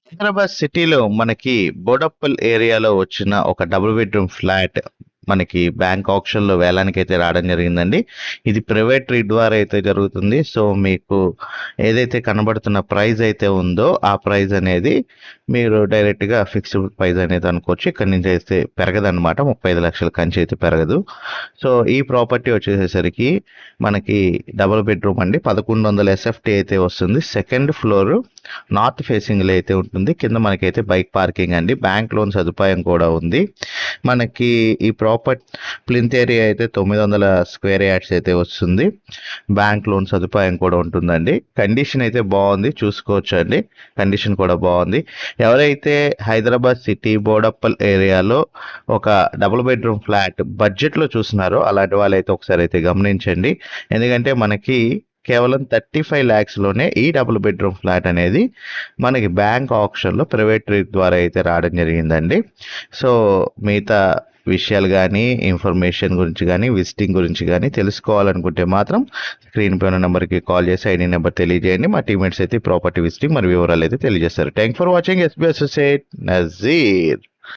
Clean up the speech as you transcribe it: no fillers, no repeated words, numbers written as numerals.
హైదరాబాద్ సిటీలో మనకి బోడప్పల్ ఏరియాలో వచ్చిన ఒక డబుల్ బెడ్రూమ్ ఫ్లాట్ మనకి బ్యాంక్ ఆప్షన్లో వేలానికి అయితే రావడం జరిగిందండి. ఇది ప్రైవేట్ రీడ్ ద్వారా అయితే జరుగుతుంది. సో మీకు ఏదైతే కనబడుతున్న ప్రైస్ అయితే ఉందో ఆ ప్రైస్ అనేది మీరు డైరెక్ట్గా ఫిక్స్డ్ ప్రైస్ అనేది అనుకోవచ్చు. ఇక్కడి నుంచి అయితే పెరగదన్నమాట, 35 లక్షల కంచి అయితే పెరగదు. సో ఈ ప్రాపర్టీ వచ్చేసేసరికి మనకి డబుల్ బెడ్రూమ్ అండి, 1100 ఎస్ఎఫ్టీ అయితే వస్తుంది. సెకండ్ ఫ్లోర్ నార్త్ ఫేసింగ్లో అయితే ఉంటుంది. కింద మనకైతే బైక్ పార్కింగ్ అండి, బ్యాంక్ లోన్ సదుపాయం కూడా ఉంది. మనకి ఈ ప్రాపర్టీ ప్లింత్ ఏరియా అయితే 900 స్క్వేర్ యార్డ్స్ అయితే వస్తుంది. బ్యాంక్ లోన్ సదుపాయం కూడా ఉంటుందండి. కండిషన్ అయితే బాగుంది, చూసుకోవచ్చు అండి. కండిషన్ కూడా బాగుంది. ఎవరైతే హైదరాబాద్ సిటీ బోడప్పల్ ఏరియాలో ఒక డబుల్ బెడ్రూమ్ ఫ్లాట్ బడ్జెట్లో చూస్తున్నారో అలాంటి వాళ్ళైతే ఒకసారి అయితే గమనించండి. ఎందుకంటే మనకి కేవలం 35 ల్యాక్స్లోనే ఈ డబుల్ బెడ్రూమ్ ఫ్లాట్ అనేది మనకి బ్యాంక్ ఆప్షన్లో ప్రైవేట్ రేట్ ద్వారా అయితే రావడం జరిగిందండి. సో మిగతా విషయాలు కానీ ఇన్ఫర్మేషన్ గురించి కానీ విజిటింగ్ గురించి కానీ తెలుసుకోవాలనుకుంటే మాత్రం స్క్రీన్ పై ఉన్న నెంబర్కి కాల్ చేసి ఐడి నెంబర్ తెలియజేయండి. మా టీమేట్స్ అయితే ప్రాపర్టీ విజిటింగ్ మరి వివరాలు అయితే తెలియజేస్తారు. Thank for watching. SB associate Nazir.